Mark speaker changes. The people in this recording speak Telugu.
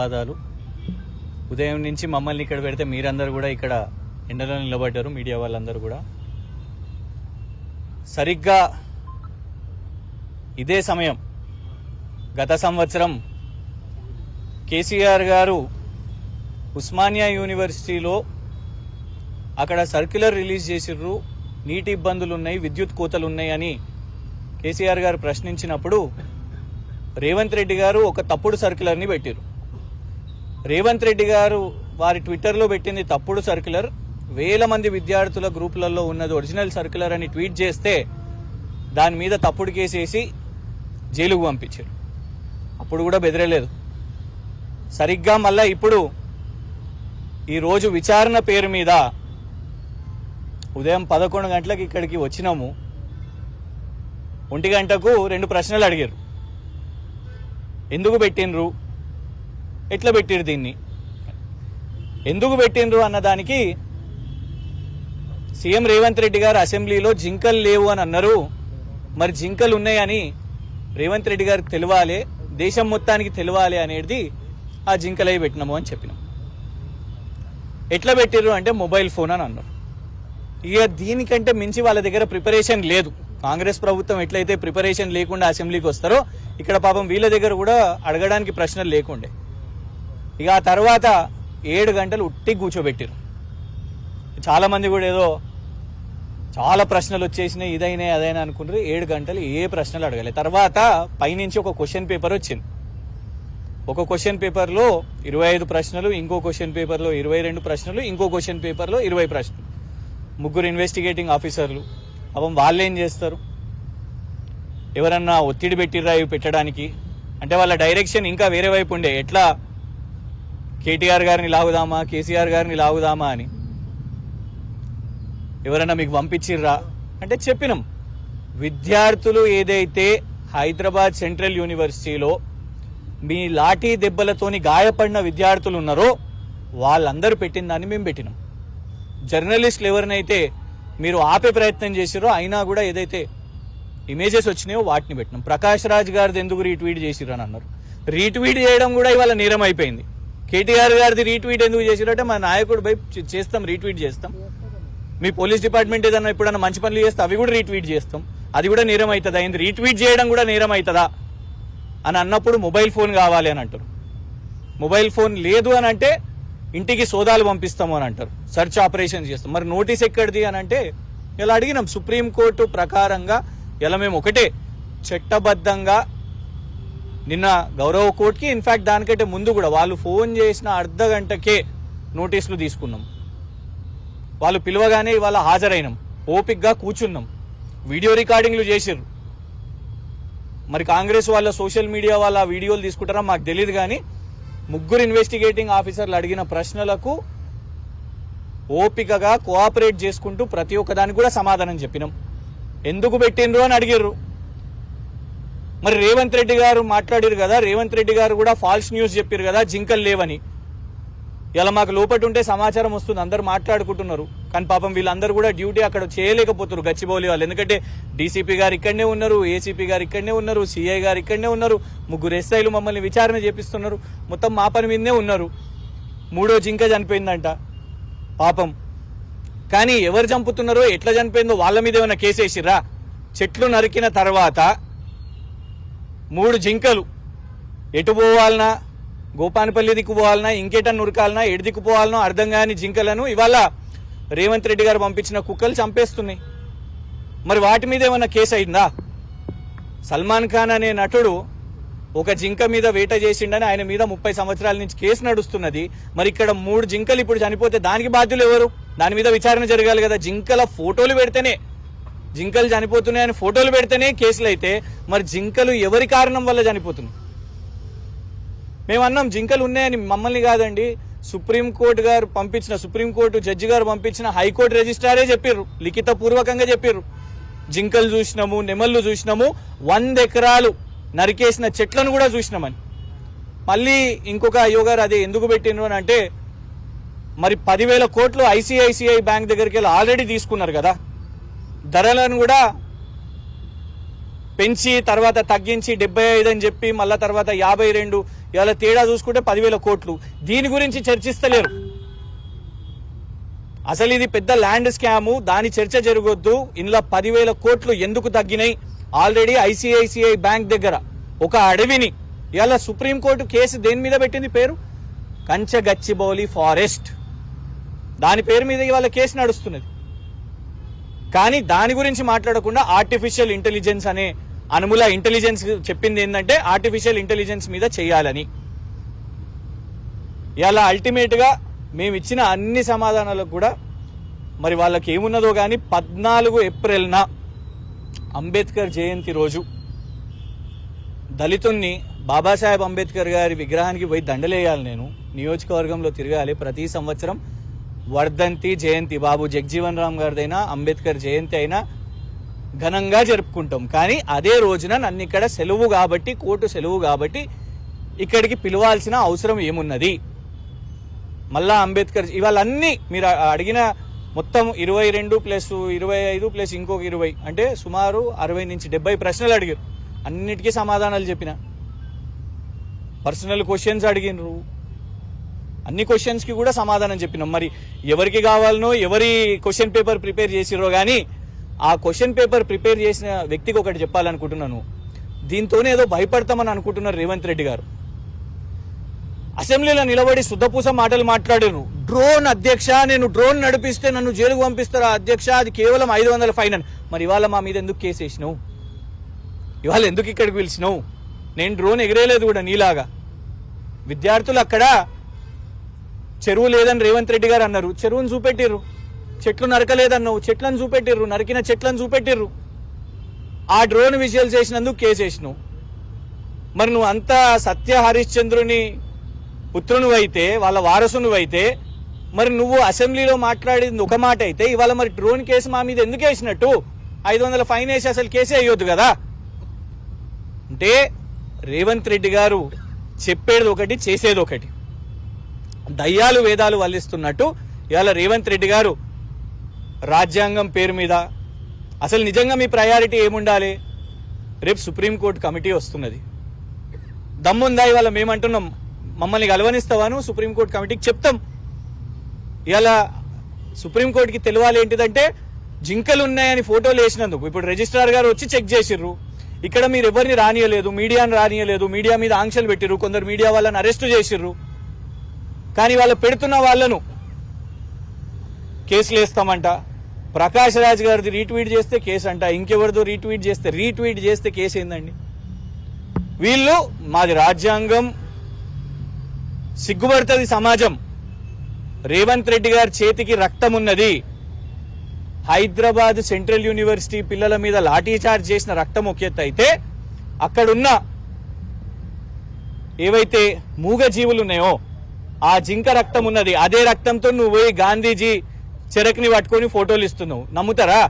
Speaker 1: ధన్యవాదాలు. ఉదయం నుంచి మమ్మల్ని ఇక్కడ పెడితే మీరందరూ కూడా ఇక్కడ ఎండలో నిలబడ్డారు. మీడియా వాళ్ళందరూ కూడా సరిగ్గా ఇదే సమయం గత సంవత్సరం కేసీఆర్ గారు ఉస్మానియా యూనివర్సిటీలో అక్కడ సర్క్యులర్ రిలీజ్ చేసిర్రు, నీటి ఇబ్బందులు ఉన్నాయి, విద్యుత్ కోతలు ఉన్నాయి అని కేసీఆర్ గారు ప్రశ్నించినప్పుడు రేవంత్ రెడ్డి గారు ఒక తప్పుడు సర్క్యులర్ని పెట్టారు. రేవంత్ రెడ్డి గారు వారి ట్విట్టర్లో పెట్టింది తప్పుడు సర్క్యులర్, వేల మంది విద్యార్థుల గ్రూపులలో ఉన్నది ఒరిజినల్ సర్క్యులర్ అని ట్వీట్ చేస్తే దాని మీద తప్పుడు కేసేసి జైలుకు పంపించారు. అప్పుడు కూడా బెదిరలేదు. సరిగ్గా మళ్ళా ఇప్పుడు ఈరోజు విచారణ పేరు మీద ఉదయం 11 గంటలకు ఇక్కడికి వచ్చినాము. 1 గంటకు 2 ప్రశ్నలు అడిగారు. ఎందుకు పెట్టినరు, ఎట్లా పెట్టిరు, దీన్ని ఎందుకు పెట్టినరు అన్నదానికి సీఎం రేవంత్ రెడ్డి గారు అసెంబ్లీలో జింకలు లేవు అని అన్నారు. మరి జింకలు ఉన్నాయని రేవంత్ రెడ్డి గారికి తెలియాలి, దేశం మొత్తానికి తెలియాలి అనేది ఆ జింకలై పెట్టినాము అని చెప్పినాం. ఎట్లా పెట్టిర్రు అంటే మొబైల్ ఫోన్ అని అన్నారు. ఇక దీనికంటే మించి వాళ్ళ దగ్గర ప్రిపరేషన్ లేదు. కాంగ్రెస్ ప్రభుత్వం ఎట్లయితే ప్రిపరేషన్ లేకుండా అసెంబ్లీకి వస్తారో ఇక్కడ పాపం వీళ్ళ దగ్గర కూడా అడగడానికి ప్రశ్నలు లేకుండే. ఇక ఆ తర్వాత 7 గంటలు ఉట్టి కూర్చోబెట్టారు. చాలా మంది కూడా ఏదో చాలా ప్రశ్నలు వచ్చేసినాయి, ఇదైనా అదైనా అనుకుంటారు. 7 గంటలు ఏ ప్రశ్నలు అడగలేదు. తర్వాత పైనుంచి ఒక క్వశ్చన్ పేపర్ వచ్చింది. ఒక క్వశ్చన్ పేపర్లో 25 ప్రశ్నలు, ఇంకో క్వశ్చన్ పేపర్లో 22 ప్రశ్నలు, ఇంకో క్వశ్చన్ పేపర్లో 20 ప్రశ్నలు. 3 ఇన్వెస్టిగేటింగ్ ఆఫీసర్లు. అవం వాళ్ళు ఏం చేస్తారు, ఎవరన్నా ఒత్తిడి పెట్టిర్రా ఇవి పెట్టడానికి అంటే వాళ్ళ డైరెక్షన్ ఇంకా వేరే వైపు ఉండే, ఎట్లా కేటీఆర్ గారిని లాగుదామా, కేసీఆర్ గారిని లాగుదామా అని. ఎవరన్నా మీకు పంపించిర్రా అంటే చెప్పినాం. విద్యార్థులు ఏదైతే హైదరాబాద్ సెంట్రల్ యూనివర్సిటీలో మీ లాఠీ దెబ్బలతోని గాయపడిన విద్యార్థులు ఉన్నారో వాళ్ళందరూ పెట్టిన దాన్ని మేము పెట్టినాం. జర్నలిస్టులు ఎవరినైతే మీరు ఆపే ప్రయత్నం చేసిరో అయినా కూడా ఏదైతే ఇమేజెస్ వచ్చినాయో వాటిని పెట్టినాం. ప్రకాష్ రాజ్ గారిది ఎందుకు రీట్వీట్ చేసిర్రు అని అన్నారు. రీట్వీట్ చేయడం కూడా ఇవాళ నేరం అయిపోయింది. కేటీఆర్ గారిది రీట్వీట్ ఎందుకు చేసిరంటే మా నాయకుడు బై చేస్తాం, రీట్వీట్ చేస్తాం. మీ పోలీస్ డిపార్ట్మెంట్ ఏదన్నా ఎప్పుడన్నా మంచి పనులు చేస్తే అవి కూడా రీట్వీట్ చేస్తాం. అది కూడా నేరం అవుతుందా? అయింది రీట్వీట్ చేయడం కూడా నేరం అవుతుందా అని అన్నప్పుడు మొబైల్ ఫోన్ కావాలి అని అంటారు. మొబైల్ ఫోన్ లేదు అని అంటే ఇంటికి సోదాలు పంపిస్తాము అని అంటారు, సెర్చ్ ఆపరేషన్స్ చేస్తాం. మరి నోటీస్ ఎక్కడిది అని అంటే ఇలా అడిగినాం. సుప్రీంకోర్టు ప్రకారంగా ఇలా మేము ఒకటే చట్టబద్ధంగా నిన్న గౌరవ కోర్టుకి ఇన్ఫాక్ట్ దానికంటే ముందు కూడా వాళ్ళు ఫోన్ చేసిన అర్ధ గంటకే నోటీసులు తీసుకున్నాం. వాళ్ళు పిలవగానే ఇవాళ హాజరైనాం, ఓపిక్గా కూర్చున్నాం, వీడియో రికార్డింగ్లు చేసిర్రు. మరి కాంగ్రెస్ వాళ్ళ సోషల్ మీడియా వాళ్ళ వీడియోలు తీసుకుంటారా మాకు తెలియదు, కానీ 3 ఇన్వెస్టిగేటింగ్ ఆఫీసర్లు అడిగిన ప్రశ్నలకు ఓపికగా కోఆపరేట్ చేసుకుంటూ ప్రతి ఒక్కదానికి కూడా సమాధానం చెప్పినాం. ఎందుకు పెట్టిండ్రు అని అడిగిర్రు. మరి రేవంత్ రెడ్డి గారు మాట్లాడారు కదా, రేవంత్ రెడ్డి గారు కూడా ఫాల్స్ న్యూస్ చెప్పారు కదా జింకలు లేవని. ఇలా మాకు లోపటి ఉంటే సమాచారం వస్తుంది, అందరు మాట్లాడుకుంటున్నారు. కానీ పాపం వీళ్ళందరూ కూడా డ్యూటీ అక్కడ చేయలేకపోతున్నారు గచ్చిబౌలి వాళ్ళు. ఎందుకంటే డీసీపీ గారు ఇక్కడనే ఉన్నారు, ఏసీపీ గారు ఇక్కడనే ఉన్నారు, సిఐ గారు ఇక్కడనే ఉన్నారు, 3 ఎస్ఐలు మమ్మల్ని విచారణ చేపిస్తున్నారు. మొత్తం మా పని మీదనే ఉన్నారు. 3వ జింక చనిపోయిందంట పాపం. కానీ ఎవరు చంపుతున్నారో ఎట్లా చనిపోయిందో వాళ్ళ మీద ఏమైనా కేసేసిర్రా? చెట్లు నరికిన తర్వాత 3 జింకలు ఎటు పోవాలన్నా, గోపానపల్లి దిక్కు పోవాలన్నా, ఇంకేటన్నా ఉరకాలన్నా, ఎటు దిక్కు పోవాలనో అర్థం కాని జింకలను ఇవాళ రేవంత్ రెడ్డి గారు పంపించిన కుక్కలు చంపేస్తున్నాయి. మరి వాటి మీద ఏమన్నా కేసు అయిందా? సల్మాన్ ఖాన్ అనే నటుడు ఒక జింక మీద వేట చేసిండని ఆయన మీద 30 సంవత్సరాల నుంచి కేసు నడుస్తున్నది. మరి ఇక్కడ 3 జింకలు ఇప్పుడు చనిపోతే దానికి బాధ్యులు ఎవరు? దాని మీద విచారణ జరగాలి కదా. జింకల ఫోటోలు పెడితేనే, జింకలు చనిపోతున్నాయని ఫోటోలు పెడితేనే కేసులు అయితే మరి జింకలు ఎవరి కారణం వల్ల చనిపోతున్నాయి? మేము అన్నాం జింకలు ఉన్నాయని, మమ్మల్ని కాదండి, సుప్రీంకోర్టు గారు పంపించిన, సుప్రీంకోర్టు జడ్జి గారు పంపించిన హైకోర్టు రిజిస్ట్రారే చెప్పారు, లిఖిత పూర్వకంగా చెప్పారు. జింకలు చూసినాము, నెమళ్ళు చూసినాము, 100 ఎకరాలు నరికేసిన చెట్లను కూడా చూసినామని. మళ్ళీ ఇంకొక అయ్యో గారు అదే ఎందుకు పెట్టినరు అని అంటే, మరి 10,000 కోట్లు ఐసిఐసిఐ బ్యాంక్ దగ్గరికి వెళ్ళి ఆల్రెడీ తీసుకున్నారు కదా, ధరలను కూడా పెంచి తర్వాత తగ్గించి 75 అని చెప్పి మళ్ళా తర్వాత 52, ఇవాళ తేడా చూసుకుంటే 10,000 కోట్లు. దీని గురించి చర్చిస్తలేరు. అసలు ఇది పెద్ద ల్యాండ్ స్కాము, దాని చర్చ జరగొద్దు. ఇందులో 10,000 కోట్లు ఎందుకు తగ్గినాయి? ఆల్రెడీ ఐసిఐసిఐ బ్యాంక్ దగ్గర ఒక అడవిని ఇవాళ సుప్రీంకోర్టు కేసు దేని మీద పెట్టింది? పేరు కంచగచ్చిబౌలి ఫారెస్ట్, దాని పేరు మీద ఇవాళ కేసు నడుస్తున్నది. కానీ దాని గురించి మాట్లాడకుండా ఆర్టిఫిషియల్ ఇంటెలిజెన్స్ అనే అనుముల ఇంటెలిజెన్స్ చెప్పింది ఏంటంటే ఆర్టిఫిషియల్ ఇంటెలిజెన్స్ మీద చేయాలని. ఇలా అల్టిమేట్ గా మేము ఇచ్చిన అన్ని సమాధానాలకు కూడా మరి వాళ్ళకి ఏమున్నదో కానీ 14 ఏప్రిల్న అంబేద్కర్ జయంతి రోజు దళితుల్ని బాబాసాహెబ్ అంబేద్కర్ గారి విగ్రహానికి పోయి దండలేయాలి. నేను నియోజకవర్గంలో తిరగాలి. ప్రతి సంవత్సరం వర్ధంతి జయంతి బాబు జగజీవన్ రామ్ గారిదైనా అంబేద్కర్ జయంతి అయినా ఘనంగా జరుపుకుంటాం. కానీ అదే రోజున నన్ను ఇక్కడ సెలవు కాబట్టి, కోర్టు సెలవు కాబట్టి ఇక్కడికి పిలవాల్సిన అవసరం ఏమున్నది? మళ్ళా అంబేద్కర్ ఇవాళ అన్ని మీరు అడిగిన మొత్తం 22 + 25 + ఇంకొక 20 అంటే సుమారు 60 నుంచి 70 ప్రశ్నలు అడిగారు. అన్నిటికీ సమాధానాలు చెప్పిన. పర్సనల్ క్వశ్చన్స్ అడిగినరు, అన్ని క్వశ్చన్స్ కి కూడా సమాధానం చెప్పినాం. మరి ఎవరికి కావాలనో ఎవరి క్వశ్చన్ పేపర్ ప్రిపేర్ చేసిరో కానీ ఆ క్వశ్చన్ పేపర్ ప్రిపేర్ చేసిన వ్యక్తికి ఒకటి చెప్పాలనుకుంటున్నాను. దీంతోనే ఏదో భయపడతామని అనుకుంటున్నారు రేవంత్ రెడ్డి గారు. అసెంబ్లీలో నిలబడి శుద్ధపూస మాటలు మాట్లాడారు. డ్రోన్ అధ్యక్ష, నేను డ్రోన్ నడిపిస్తే నన్ను జైలుకు పంపిస్తారా అధ్యక్ష, అది కేవలం 500 ఫైన్ అని. మరి ఇవాళ మా మీద ఎందుకు కేసు వేసినావు? ఇవాళ ఎందుకు ఇక్కడికి పిలిచినావు? నేను డ్రోన్ ఎగిరేయలేదు కూడా నీలాగా. విద్యార్థులు అక్కడ చెరువు లేదని రేవంత్ రెడ్డి గారు అన్నారు, చెరువును చూపెట్టిర్రు. చెట్లు నరకలేదన్నావు, చెట్లను చూపెట్టిర్రు, నరికిన చెట్లను చూపెట్టిర్రు. ఆ డ్రోన్ విజువల్స్ చేసినందుకు కేసు వేసినావు. మరి నువ్వు అంతా సత్య హరిశ్చంద్రుని పుత్రును అయితే, వాళ్ళ వారసును అయితే, మరి నువ్వు అసెంబ్లీలో మాట్లాడింది ఒక మాట అయితే ఇవాళ మరి డ్రోన్ కేసు మా మీద ఎందుకు వేసినట్టు? 500 ఫైన్ వేసి అసలు కేసే వేయొద్దు కదా. అంటే రేవంత్ రెడ్డి గారు చెప్పేది ఒకటి, చేసేది ఒకటి. దయ్యాలు వేదాలు వల్లిస్తున్నట్టు ఇవాళ రేవంత్ రెడ్డి గారు రాజ్యాంగం పేరు మీద అసలు నిజంగా మీ ప్రయారిటీ ఏముండాలి? రేపు సుప్రీంకోర్టు కమిటీ వస్తున్నది. దమ్ముందా? ఇవాళ మేమంటున్నాం, మమ్మల్ని గెలవనిస్తావాను సుప్రీంకోర్టు కమిటీకి చెప్తాం. ఇవాళ సుప్రీంకోర్టుకి తెలియాలి ఏంటిదంటే జింకలు ఉన్నాయని ఫోటోలు వేసినందుకు ఇప్పుడు రిజిస్ట్రార్ గారు వచ్చి చెక్ చేసిర్రు. ఇక్కడ మీరు ఎవరిని రానియలేదు, మీడియాను రానియలేదు, మీడియా మీద ఆంక్షలు పెట్టిర్రు, కొందరు మీడియా వాళ్ళని అరెస్టు చేసిర్రు. కానీ వాళ్ళు పెడుతున్న వాళ్ళను కేసులు వేస్తామంట. ప్రకాష్ రాజ్ గారిది రీట్వీట్ చేస్తే కేసు అంట, ఇంకెవరిదో రీట్వీట్ చేస్తే కేసు ఏందండి? వీళ్ళు మాది రాజ్యాంగం, సిగ్గుపడుతుంది సమాజం. రేవంత్ రెడ్డి గారి చేతికి రక్తం ఉన్నది. హైదరాబాద్ సెంట్రల్ యూనివర్సిటీ పిల్లల మీద లాఠీ చార్జ్ చేసిన రక్తం ఒక ఎత్తు అయితే, అక్కడున్న ఏవైతే మూగ జీవులు ఉన్నాయో ఆ జింక రక్తం ఉన్నది. అదే రక్తంతో నువ్వు పోయి గాంధీజీ చెరకుని పట్టుకొని ఫోటోలు ఇస్తున్నావు. నమ్ముతారా?